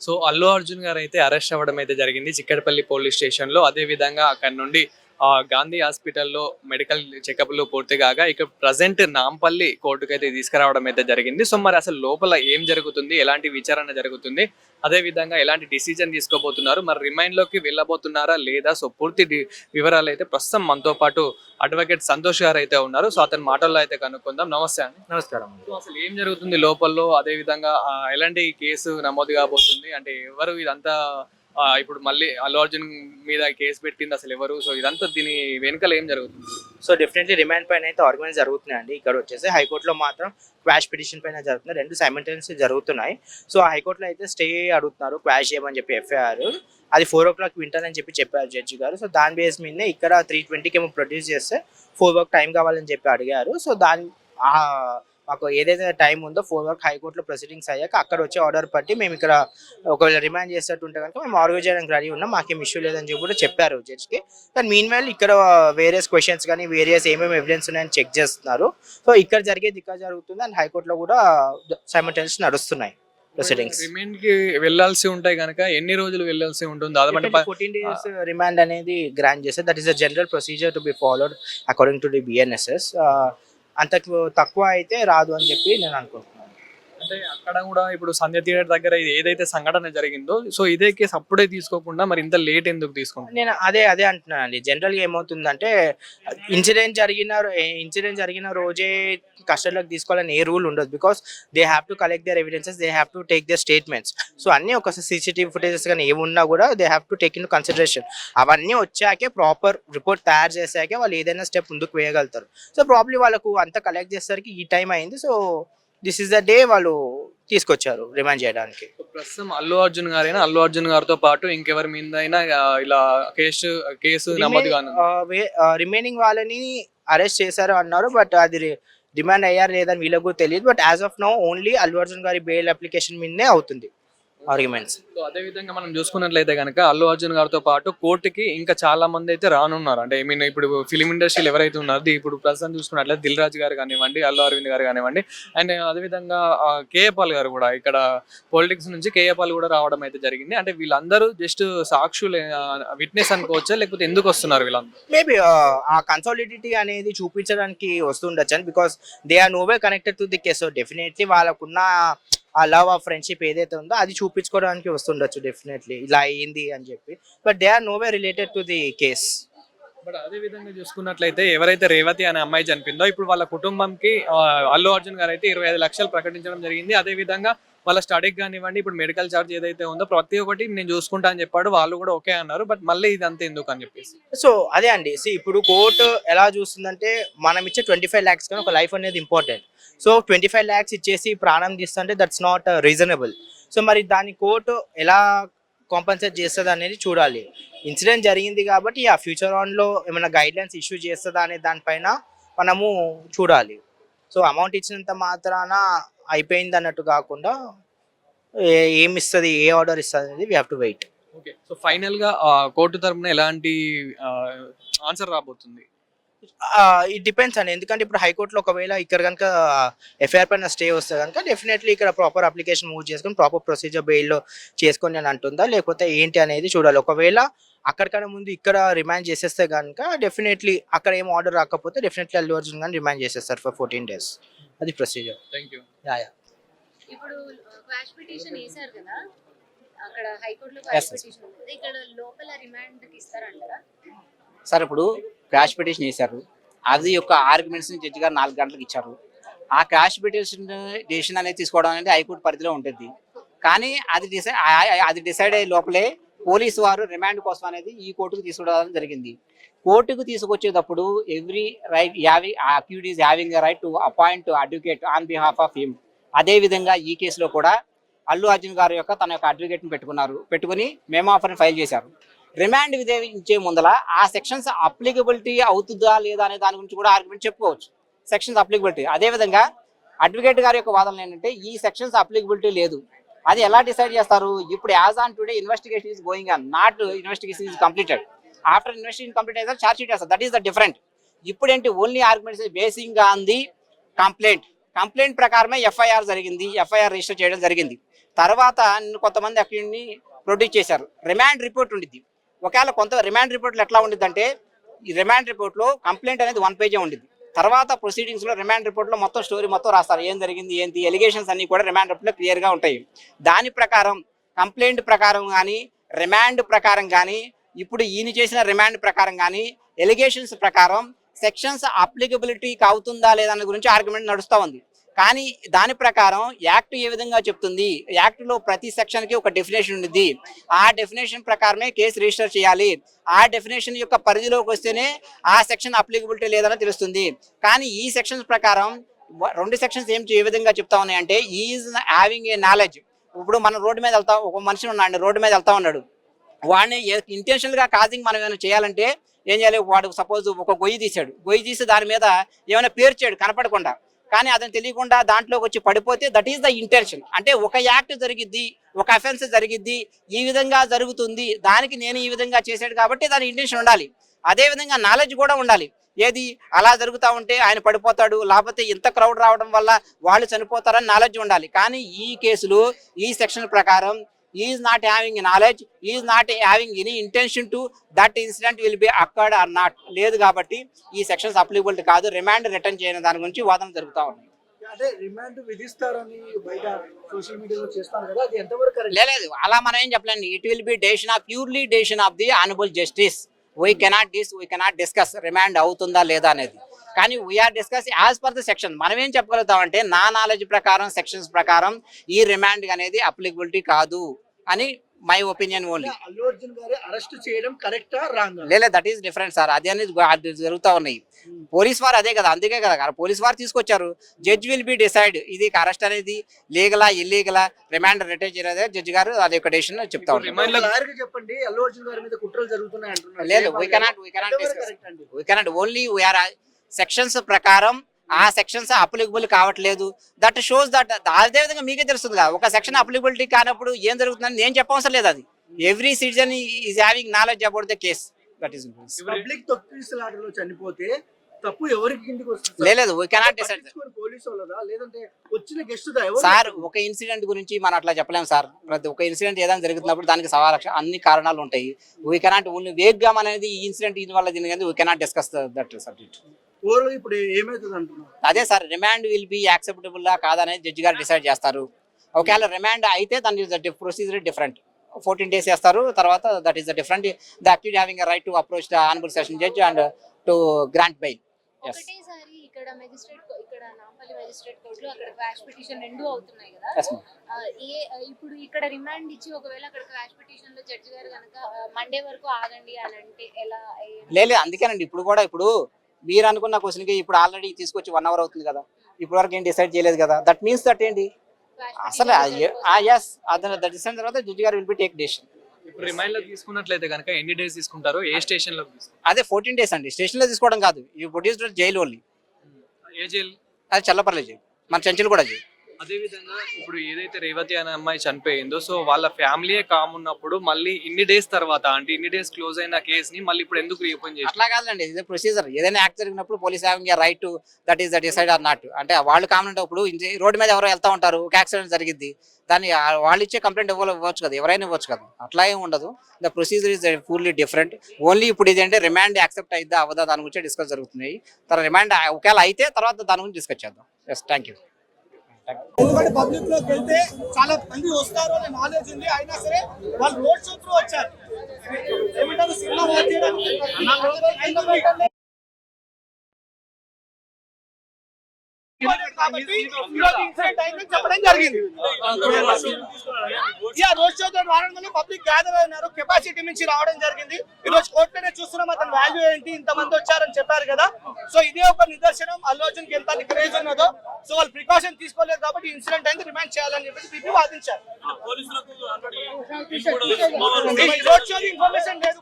So Allu Arjun గారు అయితే arrest అవ్వడం అయితే జరిగింది చిక్కడపల్లి పోలీస్ స్టేషన్‌లో. అదే విధంగా అక్కడి నుండి గాంధీ హాస్పిటల్‌లో మెడికల్ చెకప్‌లు పూర్తి కాగా ఇక ప్రెజెంట్ నాంపల్లి కోర్టుకైతే తీసుకురావడం అయితే జరిగింది. సో మరి అసలు లోపల ఏం జరుగుతుంది? ఎలాంటి విచారణ జరుగుతుంది? అదే విధంగా ఎలాంటి డిసిజన్ తీసుకోబోతున్నారు? మరి రిమైండ్‌లోకి వెళ్ళబోతున్నారా లేదా? సో పూర్తి వివరాలైతే ప్రస్తుతం మనతో పాటు అడ్వకేట్ సంతోష్ గారు అయితే ఉన్నారు. సో అతని మాటల్లో అయితే కనుక్కుందాం. నమస్తే అండి. నమస్కారం. సో అసలు ఏం జరుగుతుంది లోపల్లో? అదే విధంగా ఎలాంటి కేసు నమోదు కాబోతుంది? అంటే ఎవరు ఇదంతా ఇప్పుడు మళ్ళీ అల్లు అర్జున్ మీద కేసు పెట్టింది అసలు ఎవరు? సో ఇదంతా దీని వెనకాల ఏం జరుగుతుంది? సో డెఫినెట్లీ రిమాండ్ పైన అయితే ఆర్గ్యుమెంట్స్ జరుగుతున్నాయండి. ఇక్కడ వచ్చేసి హైకోర్టులో మాత్రం క్వాష్ పిటిషన్ పైన జరుగుతున్నాయి. 2 సైమల్టేనియస్‌గా జరుగుతున్నాయి. సో హైకోర్టులో అయితే స్టే అడుగుతున్నారు క్వాష్ చేయమని చెప్పి ఎఫ్ఐఆర్. అది 4 o'clock వింటానని చెప్పారు జడ్జి గారు. సో దాని బేస్ మీదనే ఇక్కడ 3:20కి ఏమో ప్రొడ్యూస్ చేస్తే 4 వరకు టైం కావాలని చెప్పి అడిగారు. సో మాకు ఏదైతే టైం ఉందో 4 వరకు హైకోర్టులో ప్రొసీడింగ్స్ అయ్యాక అక్కడ వచ్చే ఆర్డర్ బట్టి మేము ఇక్కడ ఒకవేళ రిమాండ్ చేసేట్టుంటే కనుక మేము ఆర్గ్యూ చేయడానికి రెడీ ఉన్నాం, మాకేం ఇష్యూ లేదని చెప్పి కూడా చెప్పారు జడ్జ్కి. కానీ మీన్ వైల్ ఇక్కడ వేరియస్ క్వశ్చన్స్ కానీ వేరియస్ ఏమేమి ఎవిడెన్స్ ఉన్నాయని చెక్ చేస్తున్నారు. సో ఇక్కడ జరిగేది ఇక్కడ జరుగుతుంది అండ్ హైకోర్టులో కూడా సైమల్టేనియస్ నడుస్తున్నాయి ప్రొసీడింగ్స్. రిమైండ్ కి వెళ్ళాల్సి ఉంటాయి కనుక ఎన్ని రోజులు వెళ్ళాల్సి ఉంటుంది? అదమంటే 14 days రిమాండ్ అనేది గ్రాంట్ చేస్తే that is the general procedure to be followed according to the BNSS. అంతకు తక్కువ అయితే రాదు అని చెప్పి నేను అనుకుంటున్నాను. అంటే అక్కడ కూడా ఇప్పుడు సంధ్య థియేటర్ దగ్గర ఇది ఏదైతే సంఘటన జరిగిందో సో ఇదే కేసు అప్పుడే తీసుకోకుండా మరి ఇంత లేట్ ఎందుకు తీసుకుంటారు? నేను అదే అంటున్నానండి. జనరల్గా ఏమవుతుందంటే ఇన్సిడెంట్ జరిగిన రోజే కస్టడీలోకి తీసుకోవాలని ఏ రూల్ ఉండదు. Because they have to collect their evidences, they have to take their statements. So అన్నీ ఒక సీసీటీవీ ఫుటేజెస్ కానీ ఏమున్నా కూడా they have to take in consideration. అవన్నీ వచ్చాకే ప్రాపర్ రిపోర్ట్ తయారు చేశాకే వాళ్ళు ఏదైనా స్టెప్ ముందుకు వేయగలుగుతారు. సో ప్రాబ్లీ వాళ్ళకు అంతా కలెక్ట్ చేసేసరికి ఈ టైం అయింది. So this is the day వాళ్ళు తీసుకొచ్చారు రిమాండ్ చేయడానికి. ప్రస్తుతం అల్లు అర్జున్ గారైనా అల్లు అర్జున్ గారితో పాటు ఇంకెవరి మీద అయినా ఇలా కేసు నమోదు కాను రిమైనింగ్ వాళ్ళని అరెస్ట్ చేశారు అన్నారు. బట్ అది డిమాండ్ అయ్యారు లేదని వీళ్ళకు కూడా తెలియదు. But as of now only Allu Arjun గారి బెయిల్ అప్లికేషన్ మీదనే అవుతుంది ఆర్గ్యుమెంట్స్. సో అదే విధంగా మనం చూసుకున్నట్లయితే కనుక అల్లు అర్జున్ గారితో పాటు కోర్టుకి ఇంకా చాలా మంది అయితే రానున్నారు. అంటే ఐ మీన్ ఇప్పుడు ఫిలిం ఇండస్ట్రీలో ఎవరైతే ఉన్నారో ఇప్పుడు ప్రస్తుతం చూసుకున్నట్లయితే దిల్ రాజు గారు కానివ్వండి, అల్లు అరవింద్ గారు కానివ్వండి, అండ్ అదేవిధంగా కేఏ పాల్ గారు కూడా ఇక్కడ పాలిటిక్స్ నుంచి కేఏ పాల్ కూడా రావడం అయితే జరిగింది. అంటే వీళ్ళందరూ జస్ట్ సాక్షులు విట్నెస్ అనుకోవచ్చా లేకపోతే ఎందుకు వస్తున్నారు వీళ్ళందరూ? మేబీ ఆ కన్సాలిడిటీ అనేది చూపించడానికి వస్తుండొచ్చు and because they are no way connected to the case. So definitely వాళ్ళకున్న ఆ లవ్ ఆఫ్ ఫ్రెండ్షిప్ ఏదైతే ఉందో అది చూపించుకోవడానికి వస్తుండొచ్చు డెఫినెట్లీ ఇలా అయింది అని చెప్పి. But they are no way related to the case. But అదే విధంగా చూసుకున్నట్లయితే ఎవరైతే రేవతి అనే అమ్మాయి చనిపోయిందో ఇప్పుడు వాళ్ళ కుటుంబంకి అల్లు అర్జున్ గారు అయితే 25 లక్షలు ప్రకటించడం జరిగింది. అదే విధంగా వాళ్ళ స్టడీకి కానివ్వండి, ఇప్పుడు మెడికల్ ఛార్జ్ ఏదైతే ఉందో ప్రతి ఒక్కటి నేను చూసుకుంటా అని చెప్పాడు. వాళ్ళు కూడా ఓకే అన్నారు. బట్ మళ్ళీ ఇదంతా ఎందుకు అని చెప్పేసి. సో అదే అండి, ఇప్పుడు కోర్టు ఎలా చూస్తుందంటే మనం ఇచ్చే 25 lakhs కానీ ఒక లైఫ్ అనేది ఇంపార్టెంట్. సో 25 lakhs ఇచ్చేసి ప్రాణం తీస్తుంటే దట్స్ నాట్ రీజనబుల్. సో మరి దాన్ని కోర్టు ఎలా కాంపన్సేట్ చేస్తుంది అనేది చూడాలి. ఇన్సిడెంట్ జరిగింది కాబట్టి ఆ ఫ్యూచర్ ఆన్లో ఏమైనా గైడ్లైన్స్ ఇష్యూ చేస్తుందా అనే దానిపైన మనము చూడాలి. సో అమౌంట్ ఇచ్చినంత మాత్రాన అయిపోయింది అన్నట్టు కాకుండా ఏమి ఇస్తుంది, ఏ ఆర్డర్ ఇస్తుంది అనేది we have to wait. Okay. So final గా కోర్టు తరపున ఎలాంటి ఆన్సర్ రాబోతుంది? ఇట్ డిపెండ్స్ అండి. ఎందుకంటే ఇప్పుడు హైకోర్టులో ఒకవేళ ఇక్కడ కనుక ఎఫ్ఐఆర్ పైన స్టే వస్తే కనుక డెఫినెట్లీ ఇక్కడ ప్రాపర్ అప్లికేషన్ మూవ్ చేసుకొని ప్రాపర్ ప్రొసీజర్ బెయిల్లో చేసుకొని అని అంటుందా లేకపోతే ఏంటి అనేది చూడాలి. ఒకవేళ అక్కడికన్నా ముందు ఇక్కడ రిమాండ్ చేసేస్తే కనుక డెఫినెట్లీ అక్కడ ఏం ఆర్డర్ రాకపోతే డెఫినెట్లీ అల్లు అర్జున్ గాని రిమాండ్ చేసేస్తారు ఫర్ 14 days. అది ప్రొసీజర్. Thank you. ఇప్పుడు క్వాష్ పిటిషన్ వేశారు కదా అక్కడ హైకోర్టులో, క్వాష్ పిటిషన్ ఇక్కడ లోపల రిమాండ్ కి ఇస్తారంటారా? సార్ ఇప్పుడు క్రాష్ పిటిషన్ వేశారు. అది యొక్క ఆర్గ్యుమెంట్స్ జడ్జి గారు 4 గంటలకు ఇచ్చారు. ఆ క్రాష్ పిటిషన్ డెసిషన్ అనేది తీసుకోవడం అనేది హైకోర్టు పరిధిలో ఉంటుంది. కానీ అది డిసైడ్ అయ్యే లోపలే పోలీసు వారు రిమాండ్ కోసం అనేది ఈ కోర్టుకు తీసుకురావడం జరిగింది. కోర్టుకు తీసుకొచ్చేటప్పుడు every right accused is having a right to appoint advocate on behalf of him. అదే విధంగా ఈ కేసులో కూడా అల్లు అర్జున్ గారు తన యొక్క అడ్వకేట్ని పెట్టుకుని మెమో ఆఫర్ని ఫైల్ చేశారు. రిమాండ్ విధించే ముందల ఆ సెక్షన్స్ అప్లికబిలిటీ అవుతుందా లేదా అనే దాని గురించి కూడా ఆర్గ్యుమెంట్ చెప్పుకోవచ్చు. Sections applicability. అదేవిధంగా అడ్వకేట్ గారి యొక్క వాదన ఏంటంటే ఈ సెక్షన్స్ అప్లికబిలిటీ లేదు. అది ఎలా డిసైడ్ చేస్తారు? ఇప్పుడు as on today investigation is going on, not investigation is completed. After investigation complete అయితే ఛార్జ్ షీట్ వేస్తారు. That is the different. ఇప్పుడు ఏంటి only arguments basing on the complaint ప్రకారమే ఎఫ్ఐఆర్ రిజిస్టర్ చేయడం జరిగింది. తర్వాత కొంతమంది అక్కడిని ప్రొడ్యూస్ చేశారు. రిమాండ్ రిపోర్ట్ ఉండిద్ది. ఒకవేళ కొంత రిమాండ్ రిపోర్ట్లు ఎట్లా ఉండిద్ది అంటే, ఈ రిమాండ్ రిపోర్ట్లో కంప్లైంట్ అనేది 1 పేజే ఉండిద్ది. తర్వాత ప్రొసీడింగ్స్లో రిమాండ్ రిపోర్ట్లో మొత్తం స్టోరీ మొత్తం రాస్తారు, ఏం జరిగింది ఏంటి, ఎలిగేషన్స్ అన్నీ కూడా రిమాండ్ రిపోర్ట్లో క్లియర్గా ఉంటాయి. దాని ప్రకారం కంప్లైంట్ ప్రకారం కానీ, రిమాండ్ ప్రకారం కానీ, ఇప్పుడు ఈయన చేసిన రిమాండ్ ప్రకారం కానీ, ఎలిగేషన్స్ ప్రకారం సెక్షన్స్ అప్లికబిలిటీ అవుతుందా లేదా అనే గురించి ఆర్గ్యుమెంట్ నడుస్తూ ఉంది. కానీ దాని ప్రకారం యాక్ట్ ఏ విధంగా చెప్తుంది, యాక్ట్లో ప్రతి సెక్షన్కి ఒక డెఫినేషన్ ఉంది. ఆ డెఫినేషన్ ప్రకారమే కేసు రిజిస్టర్ చేయాలి. ఆ డెఫినేషన్ యొక్క పరిధిలోకి వస్తేనే ఆ సెక్షన్ అప్లికబిలిటీ లేదని తెలుస్తుంది. కానీ ఈ సెక్షన్స్ ప్రకారం 2 సెక్షన్స్ ఏ విధంగా చెప్తా ఉన్నాయంటే, ఈజ్ హ్యావింగ్ ఏ నాలెడ్జ్. ఇప్పుడు మనం రోడ్డు మీద వెళ్తాం, ఒక మనిషి ఉన్నాడు రోడ్డు మీద వెళ్తా ఉన్నాడు, వాడిని ఇంటెన్షనల్గా కాజింగ్ మనం ఏమైనా చేయాలంటే ఏం చేయాలి, వాడు సపోజ్ ఒక గొయ్యి తీసి దాని మీద ఏమైనా పేర్చాడు కనపడకుండా, కానీ అతను తెలియకుండా దాంట్లోకి వచ్చి పడిపోతే దట్ ఈస్ ద ఇంటెన్షన్. అంటే ఒక యాక్ట్ జరిగిద్ది, ఒక అఫెన్స్ జరిగిద్ది, ఈ విధంగా జరుగుతుంది, దానికి నేను ఈ విధంగా చేశాడు కాబట్టి దాని ఇంటెన్షన్ ఉండాలి. అదేవిధంగా నాలెడ్జ్ కూడా ఉండాలి. ఏది అలా జరుగుతూ ఉంటే ఆయన పడిపోతాడు, లేకపోతే ఇంత క్రౌడ్ రావడం వల్ల వాళ్ళు చనిపోతారని నాలెడ్జ్ ఉండాలి. కానీ ఈ కేసులు ఈ సెక్షన్ ప్రకారం is not having knowledge, is not having any intention to that incident will be occurred or not లేదు. కాబట్టి ఈ సెక్షన్స్ అప్లికబుల్ కాదు. రిమాండ్ రిటర్న్ చేయని దాని గురించి వాదన జరుగుతూ ఉన్నాయి. అంటే రిమాండ్ విధిస్తారని బయట సోషల్ మీడియాలో చేస్తాను కదా, అది ఎంతవరకు కరెక్ట్? లేదు, అలా మనం ఏం చెప్పలేండి. It will be purely decision of the honourable justice. We cannot discuss remand అవుతుందా లేదా అనేది. కానీ we are discuss as per the section. మనం ఏం చెప్పగలుగుతామంటే, నా నాలెడ్జ్ ప్రకారం సెక్షన్స్ ప్రకారం ఈ రిమాండ్ అనేది అప్లికబిలిటీ కాదు అని my opinion only. Allu Arjun గారు అరెస్ట్ చేయడం కరెక్టా రాంగ్? లేదు, దట్ ఈస్ డిఫరెంట్ సార్. అదే అనేది జరుగుతూ ఉన్నాయి. పోలీస్ వారు అదే కదా, అందుకే కదా పోలీస్ వారు తీసుకొచ్చారు. జడ్జ్ విల్ బి డిసైడ్ ఇది అరెస్ట్ అనేది లీగలా ఇల్లీగలా, రిమాండ్ రిటైన్ చేయలేదే జడ్జి గారు అది ఒక డెసిషన్ చెప్తా ఉంటారు. చెప్పండి, అల్లు అర్జున్ గారి మీద కుట్రలు జరుగుతున్నాయి అంటున్నారు. లేదు, we cannot only we are sections ప్రకారం ఆ సెక్షన్స్ అప్లికబుల్ కావట్లేదు. That shows that. అదే విధంగా మీకే తెలుస్తుంది కదా, ఒక సెక్షన్ అప్లికబిలిటీ కానప్పుడు ఏం జరుగుతుందని నేను చెప్పవసరం లేదు. అది every citizen is having knowledge about the case. That is public తొక్కిసలాటలో చనిపోతే తప్పు ఎవరికి కిందికి వస్తుంది? లేదు, వీ కెనాట్ డిసైడ్. పోలీసు వాళ్ళదా లేదంటే వచ్చిన గెస్ట్ సార్, ఒక ఇన్సిడెంట్ గురించి మనం అట్లా చెప్పలేము సార్. ప్రతి ఒక్క ఇన్సిడెంట్ ఏదైనా జరుగుతున్నప్పుడు దానికి అన్ని కారణాలు ఉంటాయి. వీ కెనాట్ ఓన్లీ వేగ్గా అనేది ఈ ఇన్సిడెంట్ దీని వల్ల దీని we cannot discuss that subject. ఇప్పుడు ఏమైతుంది అంటున్నారు? అదే sir, remand will be acceptable కాదనేది జడ్జి గారు డిసైడ్ చేస్తారు. ఒకవేళ రిమాండ్ అయితే దాని ప్రొసీజర్ డిఫరెంట్. 14 days చేస్తారు. తర్వాత that is the different. The accused having a right to approach the honourable session judge and to grant bail. ఒకటేసారి ఇక్కడ నాంపల్లి మెజిస్ట్రేట్ కోర్టులో అక్కడ క్వాష్ పిటిషన్ 2 అవుతున్నాయి కదా. ఇప్పుడు ఇక్కడ రిమాండ్ ఇచ్చి ఒకవేళ అక్కడ క్వాష్ పిటిషన్ లో జడ్జి గారు కనుక మండే వరకు ఆగండి అని అంటే ఎలా? లేదు, అందుకేనండి ఇప్పుడు మీరు అనుకున్న క్వశ్చన్కి ఇప్పుడు ఆల్రెడీ తీసుకొచ్చి 1 hour అవుతుంది కదా, ఇప్పటి వరకు ఏం డిసైడ్ చేయలేదు కదా. దట్ మీన్స్ దట్ ఏంటి అసలు దట్ డిసైడ్ తర్వాత జడ్జి గారు విల్ బి టేక్ డెసిషన్. ఇప్పుడు రిమైండ్ లో తీసుకున్నట్లయితే కనుక ఎన్ని డేస్ తీసుకుంటారు, ఏ స్టేషన్ లో? అదే 14 days అండి. స్టేషన్ లో తీసుకోవడం కాదు, you produced jail only. A jail? అది చల్లపర్లేదు జైలు, మన చెంచులు కూడా జైలు. అదే విధంగా ఇప్పుడు ఏదైతే రేవతి అనే అమ్మాయి చనిపోయిందో, సో వాళ్ళ ఫ్యామిలీయే కామున్నప్పుడు మళ్ళీ ఇన్ని డేస్ తర్వాత, అంటే ఇన్ని డేస్ క్లోజ్ అయిన కేసుని మళ్ళీ ఇప్పుడు ఎందుకు రీఓపెన్ చేసి? అట్లా కాదండి, ఇది ప్రొసీజర్. ఏదైనా యాక్ట్ జరిగినప్పుడు police having a right to that is the decide or not. అంటే వాళ్ళు కామన్ అప్పుడు రోడ్డు మీద ఎవరో వెళ్తా ఉంటారు, ఒక యాక్సిడెంట్ జరిగింది, దాన్ని వాళ్ళు ఇచ్చే కంప్లైంట్ ఇవ్వచ్చు కదా, ఎవరైనా ఇవ్వచ్చు కదా. అట్లా ఏం ఉండదు. The procedure is purely different. Only ఇప్పుడు ఇదేంటే రిమాండ్ యాక్సెప్ట్ అయిద్దా అవదా దాని గురించి డిస్కస్ జరుగుతున్నాయి. తర్వాత రిమాండ్ ఒకవేళ అయితే తర్వాత దాని గురించి డిస్కస్ చేద్దాం. Yes, thank you. ఎందుకంటే పబ్లిక్ లోకి వెళ్తే చాలా మంది వస్తారు అనే నాలెడ్జ్ ఉంది, అయినా సరే వాళ్ళు రోడ్ షో త్రూ వచ్చారు. ఏమంటారు, సినిమా వాచ్ చేయడానికి కాబట్టి ఈరోజు ఇన్సిడెంట్ అయిందని చెప్పడం జరిగింది. రోడ్ షో రావడం పబ్లిక్ గ్యాదర్ అయినారు, కెపాసిటీ నుంచి రావడం జరిగింది. ఈ రోజు కోర్టులోనే చూస్తున్నాం అతని వాల్యూ ఏంటి, ఇంతమంది వచ్చారని చెప్పారు కదా. సో ఇదే ఒక నిదర్శనం అల్లు అర్జున్ కి ఎంత క్రేజ్ ఉన్నదో. సో వాళ్ళు ప్రికాషన్ తీసుకోలేదు కాబట్టి ఇన్సిడెంట్ అయింది, రిమాండ్ చేయాలని చెప్పి పీపీ వాదించారు. రోడ్ షో ఇన్ఫర్మేషన్ లేదు,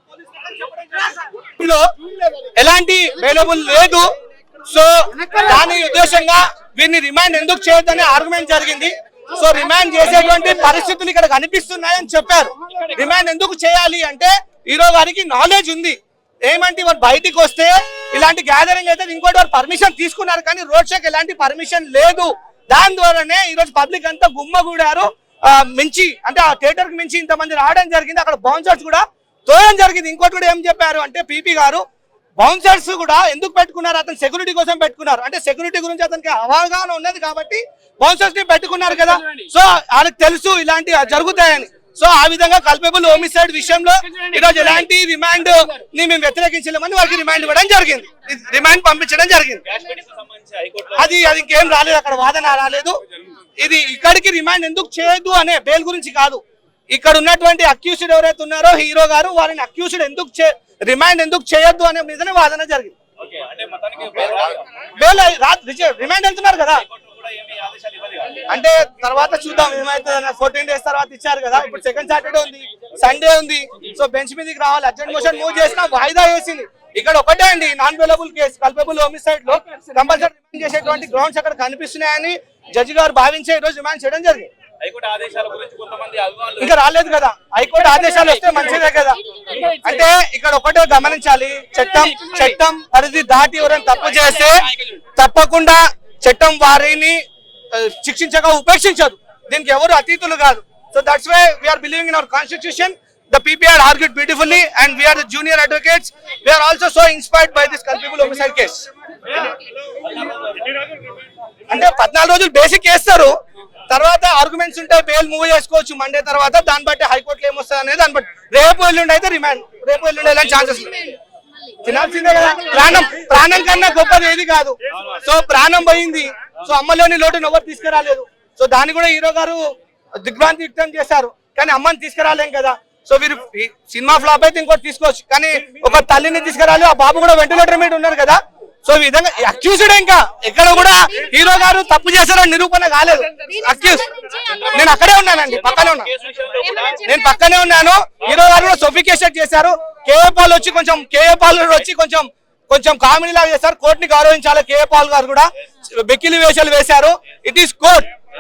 ఎలాంటి అవైలబుల్ లేదు. సో దాని ఉద్దేశంగా వీరిని రిమాండ్ ఎందుకు చేయొద్దని ఆర్గ్యుమెంట్ జరిగింది. సో రిమాండ్ చేసేటువంటి పరిస్థితులు ఇక్కడ కనిపిస్తున్నాయని చెప్పారు. రిమాండ్ ఎందుకు చేయాలి అంటే హీరో గారికి నాలెడ్జ్ ఉంది. ఏమంటే వారు బయటికి వస్తే ఇలాంటి గ్యాదరింగ్ అయితే ఇంకోటి వారు పర్మిషన్ తీసుకున్నారు, కానీ రోడ్ షోకి ఎలాంటి పర్మిషన్ లేదు. దాని ద్వారానే ఈరోజు పబ్లిక్ అంతా గుమ్మగూడారు. మించి అంటే ఆ థియేటర్ కి మించి ఇంతమంది రావడం జరిగింది. అక్కడ బౌన్సర్స్ కూడా తోయడం జరిగింది. ఇంకోటి కూడా ఏం చెప్పారు అంటే పీపీ గారు, బౌన్సర్స్ కూడా ఎందుకు పెట్టుకున్నారు, అతను సెక్యూరిటీ కోసం పెట్టుకున్నారు. అంటే సెక్యూరిటీ గురించి అతనికి అవగాహన ఉన్నది కాబట్టి బౌన్సర్స్ ని పెట్టుకున్నారు కదా. సో వాళ్ళకి తెలుసు ఇలాంటి జరుగుతాయని. సో ఆ విధంగా కల్పబుల్ హోమిసైడ్ విషయంలో ఈరోజు ఎలాంటి రిమాండ్ ని మేము వ్యతిరేకించలేమని వాళ్ళకి రిమాండ్ ఇవ్వడం జరిగింది, రిమాండ్ పంపించడం జరిగింది. అది ఇంకేం రాలేదు, అక్కడ వాదన రాలేదు. ఇది ఇక్కడికి రిమాండ్ ఎందుకు చేయొద్దు అనే బెయిల్ గురించి కాదు, ఇక్కడ ఉన్నటువంటి అక్యూజ్డ్ ఎవరైతే ఉన్నారో హీరో గారు వారిని అక్యూజ్డ్ ఎందుకు రిమాండ్ ఎందుకు చేయొద్దు అనే మీదనే వాదన జరిగింది. బెయిల్ రిమాండ్ వెళ్తున్నారు కదా, అంటే తర్వాత చూద్దాం ఏమైతుంది. 14 days తర్వాత ఇచ్చారు కదా, ఇప్పుడు సెకండ్ సాటర్డే ఉంది, సండే ఉంది. సో బెంచ్ మీదకి రావాలి, అర్జెంట్ మోషన్ మూవ్ చేసినా వాయిదా వేసింది. ఇక్కడ ఒకటే అండి, non bailable case culpable homicide లో కంపల్సరీ రిమాండ్ చేసేటువంటి గ్రౌండ్స్ అక్కడ కనిపిస్తున్నాయని జడ్జి గారు భావించే ఈ రోజు రిమాండ్ చేయడం జరిగింది. ఇంకా రాలేదు కదా, హైకోర్టు ఆదేశాలు వస్తే మంచిదే కదా. అంటే ఇక్కడ ఒకటే గమనించాలి, చట్టం పరిధి దాటి ఎవరైనా తప్పు చేస్తే తప్పకుండా చట్టం వారిని శిక్షించగా ఉపేక్షించదు. దీనికి ఎవరు అతీతులు కాదు. So that's why we are believing in our constitution. The PP had argued beautifully and we are the junior advocates. We are also so inspired by this culpable homicide case. అంటే 14 రోజులు బేసిక్ వేస్తారు, తర్వాత ఆర్గ్యుమెంట్స్ ఉంటాయి, bail move చేసుకోవచ్చు Monday తర్వాత. దాన్ని బట్టి హైకోర్టులో ఏమొస్తుంది అనేది దాన్ని బట్టి రేపు ఎల్లుండి అయితే రిమాండ్, రేపు ఎల్లుండి ఎలాంటి ఛాన్సెస్ తినాల్సిందే కదా. ప్రాణం కన్నా గొప్పది ఏది కాదు. సో ప్రాణం పోయింది, సో అమ్మలోని లోటును ఎవరు తీసుకురాలేదు. సో దాన్ని కూడా హీరో గారు దిగ్భ్రాంతి వ్యక్తం చేశారు, కానీ అమ్మని తీసుకురాలేం కదా. సో వీరు సినిమా ఫ్లాప్ అయితే ఇంకోటి తీసుకోవచ్చు, కానీ ఒక తల్లిని తీసుకురాలి. ఆ బాబు కూడా వెంటిలేటర్ మీద ఉన్నారు కదా. సో ఈ విధంగా అక్యూజ్డ్ ఇంకా ఎక్కడ కూడా హీరో గారు తప్పు చేశారని నిరూపణ కాలేదు. అక్యూజ్ నేను అక్కడే ఉన్నానండి, పక్కనే ఉన్నాను. హీరో గారు కూడా సొఫికేషన్ చేశారు. కేఏ పాల్ వచ్చి కొంచెం కామెడీ లాగా చేశారు. కోర్టుని గౌరవించాలి. కేఏ పాల్ గారు కూడా బెకిలి వేషాలు వేశారు. ఇట్ ఈస్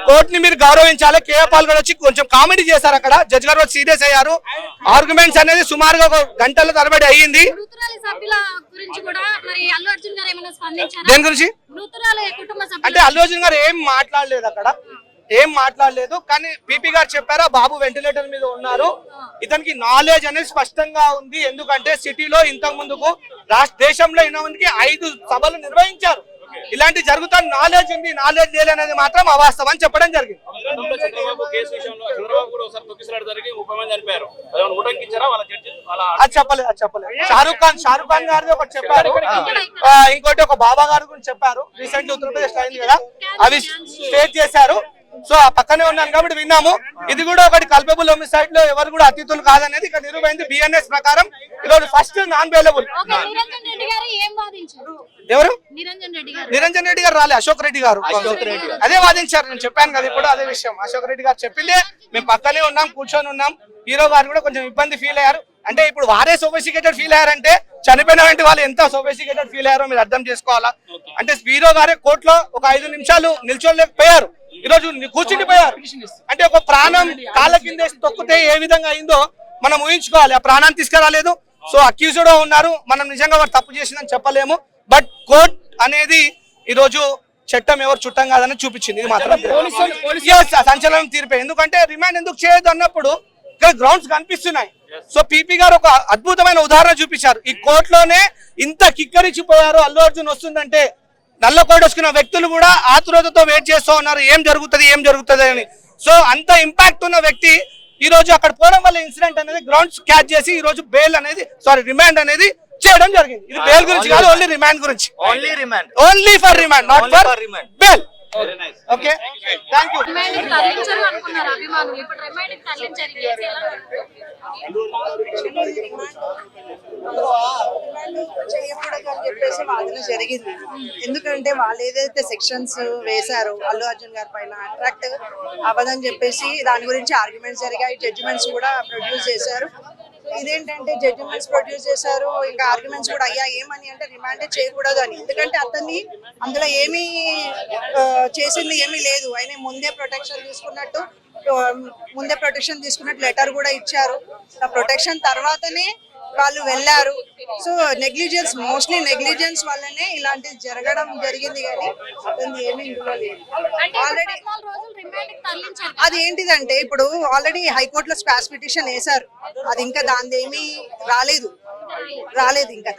కోర్టుని మీరు గౌరవించాలి. కేఏ పాల్ గారు వచ్చి కొంచెం కామెడీ చేశారు. అక్కడ జడ్జి గారు సీరియస్ అయ్యారు. ఆర్గ్యుమెంట్స్ అనేది సుమారుగా 1 గంటల తరబడి అయ్యింది. దేని గురించి అంటే అల్లు అర్జున్ గారు ఏం మాట్లాడలేదు, అక్కడ ఏం మాట్లాడలేదు. కానీ పీపీ గారు చెప్పారు బాబు వెంటిలేటర్ మీద ఉన్నారు, ఇతనికి నాలెడ్జ్ అనేది స్పష్టంగా ఉంది. ఎందుకంటే సిటీలో ఇంతకు ముందుకు దేశంలో 5 సభలు నిర్వహించారు. ఇలాంటి జరుగుతాను నాలెడ్జ్ ఉంది, నాలెడ్జ్ లేదు అనేది మాత్రం అవాస్తవం చెప్పడం జరిగింది. అది చెప్పలేదు. షారుఖ్ ఖాన్ గారిది ఒకటి చెప్పారు, ఇంకోటి ఒక బాబా గారి గురించి చెప్పారు. రీసెంట్లీ ఉత్తరప్రదేశ్ అయింది కదా, అవి స్టేట్ చేశారు. సో ఆ పక్కనే ఉన్నాను కాబట్టి విన్నాము. ఇది కూడా ఒకటి కల్పబుల్ హోమిసైడ్ లో ఎవరు కూడా అతిథులు కాదనేది ఇక్కడ నిరూపైంది. బిఎన్ఎస్ ప్రకారం ఈరోజు ఫస్ట్ నాన్ బెయిలబుల్. ఎవరు? నిరంజన్ రెడ్డి గారు రాలే, అశోక్ రెడ్డి గారు అదే వాదించారు. నేను చెప్పాను కదా ఇప్పుడు అదే విషయం. అశోక్ రెడ్డి గారు చెప్పిందే, మేము పక్కనే ఉన్నాం, కూర్చొని ఉన్నాం. హీరో గారు కూడా కొంచెం ఇబ్బంది ఫీల్ అయ్యారు. అంటే ఇప్పుడు వారే సోఫిస్టికేటెడ్ ఫీల్ అయ్యారంటే చనిపోయిన వాళ్ళు ఎంత సోఫిస్టికేటెడ్ ఫీల్ అయ్యారో మీరు అర్థం చేసుకోవాలా. అంటే హీరో గారే కోర్టులో ఒక 5 నిమిషాలు నిల్చోలేకపోయారు, ఈరోజు కూర్చుండిపోయారు. అంటే ఒక ప్రాణం కాళ్ళ కింద తొక్కితే ఏ విధంగా అయిందో మనం ఊహించుకోవాలి. ఆ ప్రాణాన్ని తీసుకురాలేదు. సో అక్యూజ్డ్ ఉన్నారు. మనం నిజంగా వారు తప్పు చేసిందని చెప్పలేము. బట్ కోర్ట్ అనేది ఈరోజు చట్టం ఎవరు చుట్టం కాదని చూపించింది. ఇది మాత్రం సంచలనం తీర్పే. ఎందుకంటే రిమాండ్ ఎందుకు చేయొద్దు అన్నప్పుడు ఇక్కడ గ్రౌండ్స్ కనిపిస్తున్నాయి. సో పీపీ గారు ఒక అద్భుతమైన ఉదాహరణ చూపించారు. ఈ కోర్టులోనే ఇంత కిక్కరిచ్చిపోయారు. అల్లు అర్జున్ వస్తుందంటే నల్ల కోట్ వేసుకున్న వ్యక్తులు కూడా ఆతురతతో వెయిట్ చేస్తూ ఉన్నారు, ఏం జరుగుతుంది అని. సో అంత ఇంపాక్ట్ ఉన్న వ్యక్తి ఈ రోజు అక్కడ పోవడం వల్ల ఇన్సిడెంట్ అనేది గ్రౌండ్స్ క్యాచ్ చేసి ఈ రోజు రిమాండ్ అనేది చేయడం జరిగింది. ఇది బెయిల్ గురించి కాదు, ఓన్లీ రిమాండ్ గురించి. Only for remand, not for bail. Okay, thank you. చేయకూడదు అని చెప్పేసి వాదన జరిగింది. ఎందుకంటే వాళ్ళు ఏదైతే సెక్షన్స్ వేశారో అల్లు అర్జున్ గారి పైన అట్రాక్ట్ అవ్వదని చెప్పేసి దాని గురించి ఆర్గ్యుమెంట్స్ జరిగాయి. జడ్జిమెంట్స్ కూడా ప్రొడ్యూస్ చేశారు. ఇదేంటంటే జడ్జిమెంట్స్ ప్రొడ్యూస్ చేశారు, ఇంకా ఆర్గ్యుమెంట్స్ కూడా అయ్యా. ఏమని అంటే రిమాండే చేయకూడదు అని. ఎందుకంటే అతన్ని అందులో ఏమీ చేసింది ఏమీ లేదు. ఆయన ముందే ప్రొటెక్షన్ తీసుకున్నట్టు లెటర్ కూడా ఇచ్చారు. ఆ ప్రొటెక్షన్ తర్వాతనే వాళ్ళు వెళ్ళారు. సో నెగ్లిజెన్స్, మోస్ట్లీ నెగ్లిజెన్స్ వల్లనే ఇలాంటిది జరగడం జరిగింది, కానీ అతను ఏమీ ఇందులో లేదు. ఆల్రెడీ 14 రోజులు రిమాండ్ తరలించారు. అది ఏంటిదంటే ఇప్పుడు ఆల్రెడీ హైకోర్టులో స్క్వాష్ పిటిషన్ వేశారు, అది ఇంకా దాని ఏమీ రాలేదు ఇంకా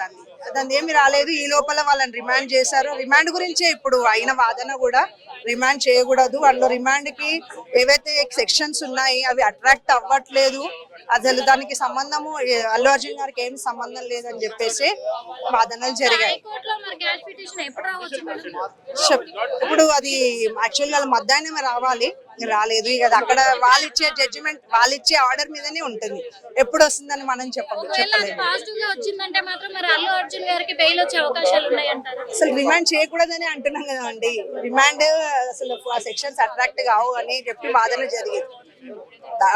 దాని ఏమి రాలేదు. ఈ లోపల వాళ్ళని రిమాండ్ చేశారు. రిమాండ్ గురించే ఇప్పుడు అయిన వాదన కూడా రిమాండ్ చేయకూడదు, వాళ్ళు రిమాండ్ కి ఏవైతే సెక్షన్స్ ఉన్నాయి అవి అట్రాక్ట్ అవ్వట్లేదు, అసలు దానికి సంబంధము అల్లు అర్జున్ గారికి ఏమి సంబంధం లేదని చెప్పేసి వాదనలు జరిగాయి. హైకోర్టులో మరి క్వాష్ పిటిషన్ ఎప్పుడు రావచ్చు మేడం? ఇప్పుడు అది యాక్చువల్గా మధ్యాహ్నమే రావాలి, రాలేదు. ఇక అది అక్కడ వాళ్ళు ఇచ్చే జడ్జిమెంట్, వాళ్ళు ఇచ్చే ఆర్డర్ మీదనే ఉంటుంది, ఎప్పుడు వస్తుందని మనం ఒకవేళ అది చెప్పలేదు. పాజిటివ్ గా వచ్చిందంటే మాత్రం మరి అల్లు అర్జున్ గారికి బెయిల్ వచ్చే అవకాశాలు ఉన్నాయంటారు. అసలు రిమాండ్ చేయకూడదని అంటున్నాం కదా అండి, రిమాండ్ అసలు ఆ సెక్షన్స్ అట్రాక్ట్ కావు అని చెప్పి వాదన జరిగింది.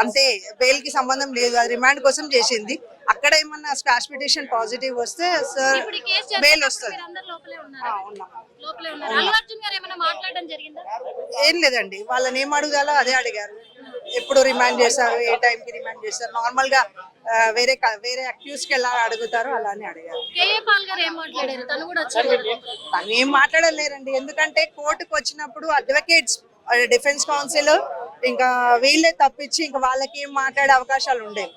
అంతే, బెయిల్ కి సంబంధం లేదు, అది రిమాండ్ కోసం చేసింది. అక్కడ ఏమన్నా స్క్వాష్ పిటిషన్ పాజిటివ్ వస్తే సార్ ఇప్పుడు ఈ కేసు బెయిల్ వస్తుంది. మీరందరూ లోపలే ఉన్నారా? ఉన్నాం. లోపలే ఉన్నారు. అల్లు అర్జున్ గారు ఏమైనా మాట్లాడడం జరిగిందా? ఏం లేదండి, వాళ్ళని ఏం అడుగుదాలో అదే అడిగారు. ఎప్పుడు రిమాండ్ చేశారు, ఏ టైంకి రిమాండ్ చేశారు, నార్మల్ గా వేరే అక్యూజ్ కి ఎలా అడుగుతారో అలానే అడిగారు. కేఏ పాల్ గారు ఏం మాట్లాడారు? తను కూడా వచ్చారు కదా. తను ఏం మాట్లాడలేరండి, ఎందుకంటే కోర్టుకు వచ్చినప్పుడు అడ్వకేట్స్, డిఫెన్స్ కౌన్సిల్ ఇంకా వీళ్ళే తప్పించి ఇంకా వాళ్ళకి ఏం మాట్లాడే అవకాశాలు ఉండేవి.